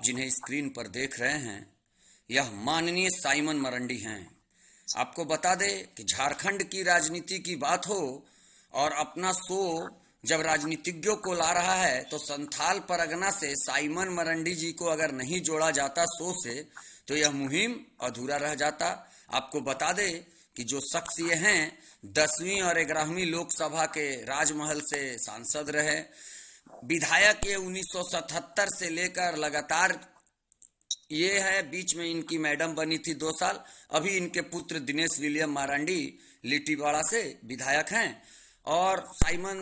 जिन्हें स्क्रीन पर देख रहे हैं यह माननीय साइमन मरंडी हैं। आपको बता दें कि झारखंड की राजनीति की बात हो और अपना शो जब राजनीतिज्ञों को ला रहा है तो संथाल परगना से साइमन मरंडी जी को अगर नहीं जोड़ा जाता शो से तो यह मुहिम अधूरा रह जाता। आपको बता दें कि जो शख्स ये हैं 10वीं और 11वीं लोकसभा के राजमहल से सांसद रहे, विधायक ये 1977 से लेकर लगातार ये है, बीच में इनकी मैडम बनी थी 2 साल। अभी इनके पुत्र दिनेश विलियम मारांडी लिट्टीपाड़ा से विधायक हैं। और साइमन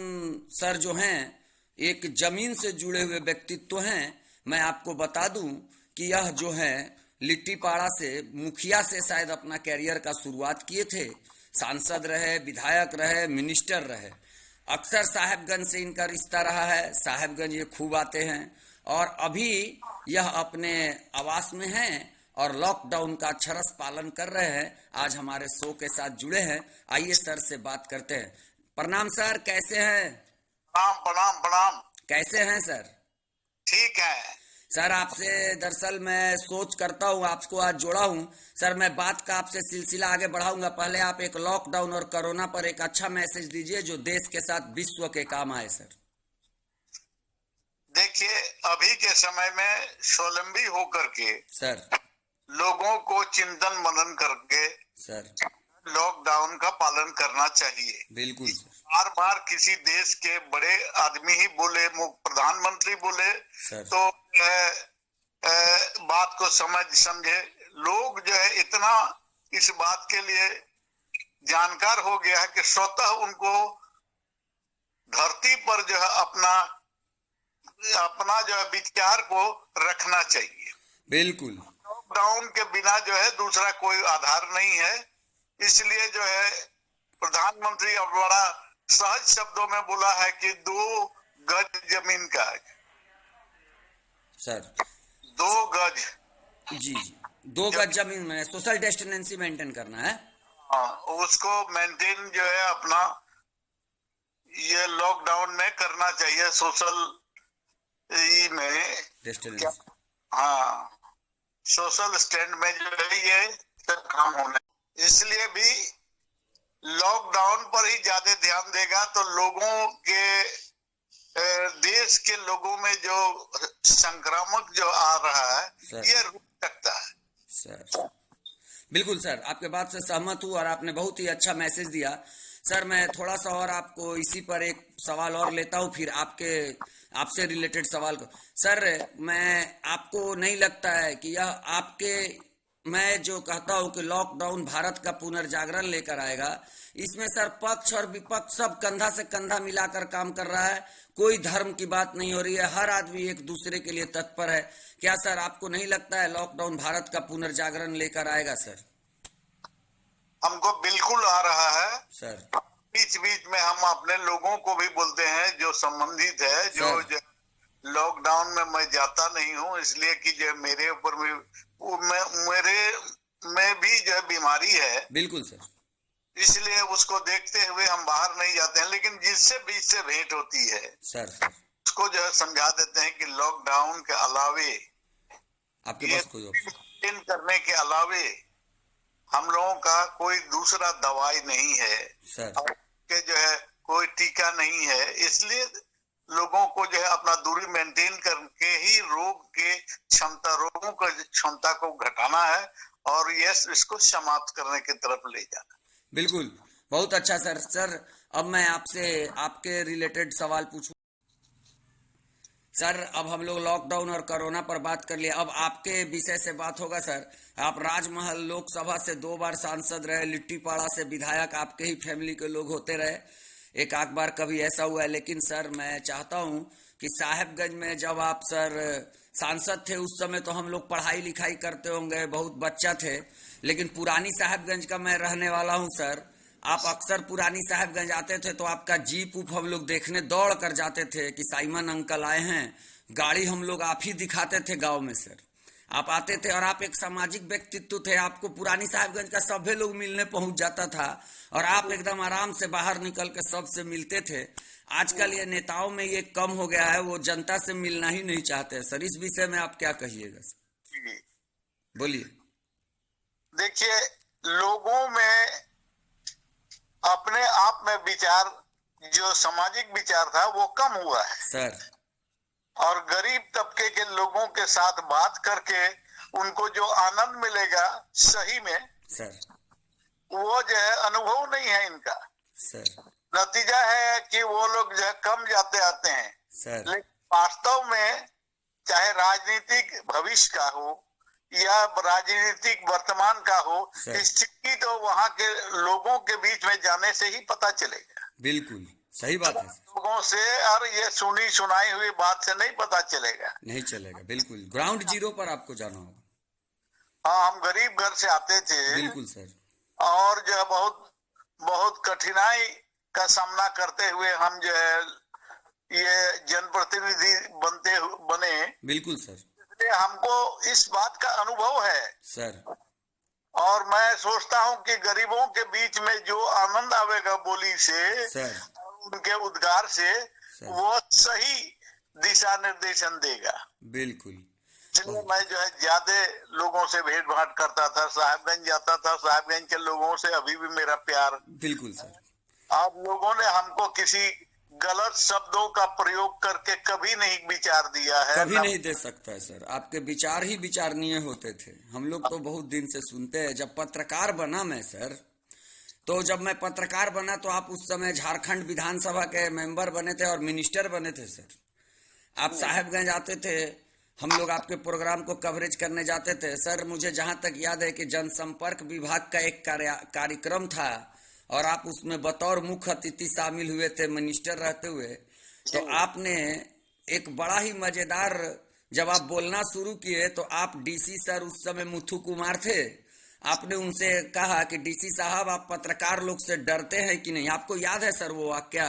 सर जो हैं एक जमीन से जुड़े हुए व्यक्तित्व हैं। मैं आपको बता दूं कि यह जो है लिट्टीपाड़ा से मुखिया से शायद अपना कैरियर का शुरुआत किए थे, सांसद रहे, विधायक रहे, मिनिस्टर रहे। अक्सर साहेबगंज से इनका रिश्ता रहा है, साहेबगंज ये खूब आते हैं और अभी यह अपने आवास में हैं और लॉकडाउन का अक्षरश पालन कर रहे हैं। आज हमारे शो के साथ जुड़े हैं, आइए सर से बात करते हैं। प्रणाम सर, कैसे हैं? प्रणाम प्रणाम प्रणाम। कैसे हैं सर? ठीक है सर, आपसे दरअसल मैं सोच करता हूँ आपको आज जोड़ा हूँ। सर, मैं बात का आपसे सिलसिला आगे बढ़ाऊंगा। पहले आप एक लॉकडाउन और कोरोना पर एक अच्छा मैसेज दीजिए जो देश के साथ विश्व के काम आए। सर देखिए, अभी के समय में स्वावलंबी होकर के सर लोगों को चिंतन मनन करके सर लॉकडाउन का पालन करना चाहिए। बिल्कुल सर। बार बार किसी देश के बड़े आदमी ही बोले, प्रधानमंत्री बोले सर तो बात को समझे। लोग जो है इतना इस बात के लिए जानकार हो गया है कि स्वतः उनको धरती पर जो है अपना जो है विचार को रखना चाहिए। बिल्कुल। लॉकडाउन के बिना जो है दूसरा कोई आधार नहीं है। इसलिए जो है प्रधानमंत्री अब बड़ा सहज शब्दों में बोला है कि 2 गज जमीन का सर 2 गज जी 2 गज जमीन में सोशल डिस्टेंसिंग मेंटेन करना है। हाँ, उसको मेंटेन जो है अपना ये लॉकडाउन में करना चाहिए। सोशल में डिस्टेंस, हाँ, सोशल स्टैंड में जो है ये काम होना। इसलिए भी लॉकडाउन पर ही ज्यादा ध्यान देगा तो लोगों के देश के लोगों में जो संक्रामक जो आ रहा है ये रुक सकता है। सर बिल्कुल सर, आपके बात से सहमत हूँ और आपने बहुत ही अच्छा मैसेज दिया। सर, मैं थोड़ा सा और आपको इसी पर एक सवाल और लेता हूँ, फिर आपसे रिलेटेड सवाल को। सर, मैं आपको नहीं लगता है कि यह आपके, मैं जो कहता हूँ कि लॉकडाउन भारत का पुनर्जागरण लेकर आएगा, इसमें सर पक्ष और विपक्ष सब कंधा से कंधा मिलाकर काम कर रहा है। कोई धर्म की बात नहीं हो रही है, हर आदमी एक दूसरे के लिए तत्पर है। क्या सर आपको नहीं लगता है लॉकडाउन भारत का पुनर्जागरण लेकर आएगा? सर हमको बिल्कुल आ रहा है सर। बीच बीच में हम अपने लोगों को भी बोलते हैं जो संबंधित है, जो लॉकडाउन में मैं जाता नहीं हूँ इसलिए कि जो मेरे ऊपर भी मेरे में भी जो बीमारी है। बिल्कुल सर। इसलिए उसको देखते हुए हम बाहर नहीं जाते हैं, लेकिन जिससे बीच से भेंट होती है सर उसको जो है समझा देते हैं कि लॉकडाउन के अलावे आपके पास कोई ऑप्शन करने के अलावे हम लोगों का कोई दूसरा दवाई नहीं है सर, के जो है कोई टीका नहीं है। इसलिए लोगों को जो है अपना दूरी मेंटेन करके ही रोगों की क्षमता को घटाना है और इसको समाप्त करने की तरफ ले जाना। बिल्कुल, बहुत अच्छा सर। सर, अब मैं आपसे आपके रिलेटेड सवाल पूछूं। सर, अब हम लोग लॉकडाउन और कोरोना पर बात कर लिया, अब आपके विषय से बात होगा। सर, आप राजमहल लोकसभा से 2 बार सांसद रहे, लिट्टीपाड़ा से विधायक आपके ही फैमिली के लोग होते रहे, एक आध बार कभी ऐसा हुआ है। लेकिन सर, मैं चाहता हूं कि साहेबगंज में जब आप सर सांसद थे उस समय तो हम लोग पढ़ाई लिखाई करते होंगे, बहुत बच्चा थे, लेकिन पुरानी साहेबगंज का मैं रहने वाला हूं। सर, आप अक्सर पुरानी साहेबगंज आते थे तो आपका जीप उप हम लोग देखने दौड़ कर जाते थे कि साइमन अंकल आए हैं, गाड़ी हम लोग आप ही दिखाते थे गांव में। सर, आप आते थे और आप एक सामाजिक व्यक्तित्व थे। आपको पुरानी साहिबगंज का सभी लोग मिलने पहुंच जाता था और आप एकदम आराम से बाहर निकल के सबसे मिलते थे। आजकल ये नेताओं में ये कम हो गया है, वो जनता से मिलना ही नहीं चाहते। सर, इस विषय में आप क्या कहिएगा सर? बोलिए। देखिए, लोगों में अपने आप में विचार, जो सामाजिक विचार था वो कम हुआ है सर। और गरीब तबके के लोगों के साथ बात करके उनको जो आनंद मिलेगा सही में सर, वो जो है अनुभव नहीं है इनका। सर, नतीजा है कि वो लोग जो है कम जाते आते हैं। सर, लेकिन वास्तव में चाहे राजनीतिक भविष्य का हो या राजनीतिक वर्तमान का हो, स्थिति तो वहाँ के लोगों के बीच में जाने से ही पता चलेगा। बिल्कुल सही बात है। लोगों से और ये सुनी सुनाई हुई बात से नहीं पता चलेगा, नहीं चलेगा। बिल्कुल ग्राउंड जीरो पर आपको जाना होगा। हाँ, हम गरीब घर से आते थे। बिल्कुल सर। और जो है बहुत बहुत कठिनाई का सामना करते हुए हम जो है ये जनप्रतिनिधि बने। बिल्कुल सर। इसलिए हमको इस बात का अनुभव है सर। और मैं सोचता हूँ कि गरीबों के बीच में जो आनंद आवेगा बोली से सर, उनके उद्गार से, वो सही दिशा निर्देशन देगा। बिल्कुल। इसलिए मैं जो है ज्यादा लोगों से भेंट भाट करता था, साहिबगंज जाता था। साहिबगंज के लोगों से अभी भी मेरा प्यार। बिल्कुल सर। आप लोगों ने हमको किसी गलत शब्दों का प्रयोग करके कभी नहीं विचार दिया है। कभी नहीं दे सकता है सर। आपके विचार ही विचारणीय होते थे। हम लोग तो बहुत दिन से सुनते हैं। जब पत्रकार बना मैं सर, तो जब मैं पत्रकार बना तो आप उस समय झारखंड विधानसभा के मेंबर बने थे और मिनिस्टर बने थे सर। आप साहिबगंज आते थे, हम लोग आपके प्रोग्राम को कवरेज करने जाते थे सर। मुझे जहां तक याद है कि जनसंपर्क विभाग का एक कार्यक्रम था और आप उसमें बतौर मुख्य अतिथि शामिल हुए थे मिनिस्टर रहते हुए। तो आपने एक बड़ा ही मजेदार, जब आप बोलना शुरू किए तो आप डीसी सर, उस समय मुथु कुमार थे, आपने उनसे कहा कि डीसी साहब आप पत्रकार लोग से डरते हैं कि नहीं? आपको याद है सर वो वाक्या?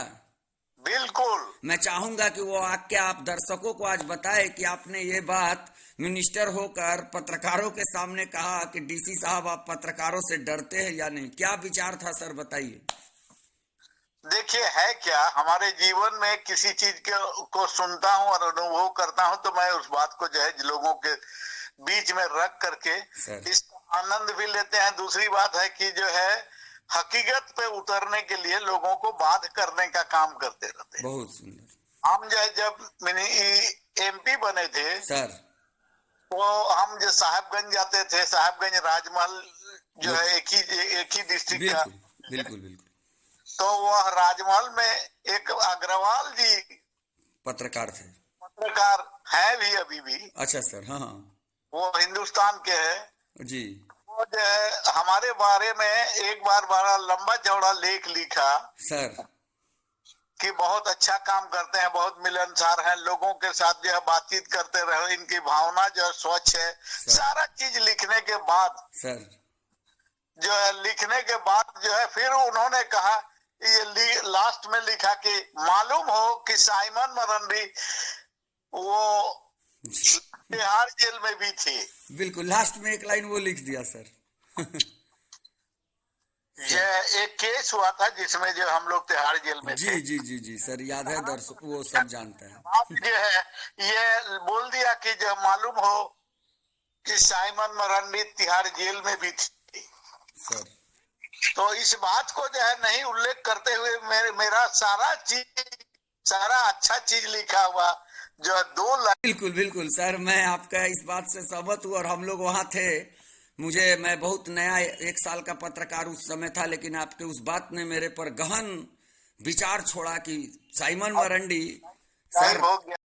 बिल्कुल। मैं चाहूंगा कि वो वाक्या आप दर्शकों को आज बताए कि आपने ये बात मिनिस्टर होकर पत्रकारों के सामने कहा कि डीसी साहब आप पत्रकारों से डरते हैं या नहीं। क्या विचार था सर, बताइए। देखिए, है क्या, हमारे जीवन में किसी चीज को सुनता हूँ और अनुभव करता हूँ तो मैं उस बात को जो है लोगों के बीच में रख करके इस आनंद भी लेते हैं। दूसरी बात है कि जो है हकीकत पे उतरने के लिए लोगों को बात करने का काम करते रहते हैं। बहुत सुंदर। हम जो है जब एमपी बने थे सर, वो हम जो साहिबगंज जाते थे, साहिबगंज राजमहल जो है एक ही डिस्ट्रिक्ट का। बिल्कुल बिल्कुल। तो वह राजमहल में एक अग्रवाल जी पत्रकार थे। पत्रकार है भी अभी भी। अच्छा सर। हाँ हाँ, वो हिंदुस्तान के है जी। वो जो है हमारे बारे में एक बार बड़ा लंबा चौड़ा लेख लिखा सर कि बहुत अच्छा काम करते हैं, बहुत मिलनसार हैं, लोगों के साथ जो है बातचीत करते रहे, इनकी भावना जो है स्वच्छ है। सारा चीज लिखने के बाद सर, जो है लिखने के बाद जो है फिर उन्होंने कहा, ये लास्ट में लिखा कि मालूम हो कि साइमन मरांडी वो तिहाड़ जेल में भी थी। बिल्कुल लास्ट में एक लाइन वो लिख दिया सर। ये एक केस हुआ था जिसमें जो हम लोग तिहाड़ जेल में जी थे। जी जी जी सर, याद है, दर्शक वो सब जानते हैं। आप जो है ये बोल दिया कि जो मालूम हो कि साइमन मरांडी तिहाड़ जेल में भी थी सर। तो इस बात को जो है नहीं उल्लेख करते हुए मेरा सारा अच्छा चीज लिखा हुआ जो है 2 लाख। बिल्कुल बिल्कुल सर, मैं आपका इस बात से सहमत हूँ और हम लोग वहाँ थे। मैं बहुत नया 1 साल का पत्रकार उस समय था, लेकिन आपके उस बात ने मेरे पर गहन विचार छोड़ा कि साइमन मरांडी सर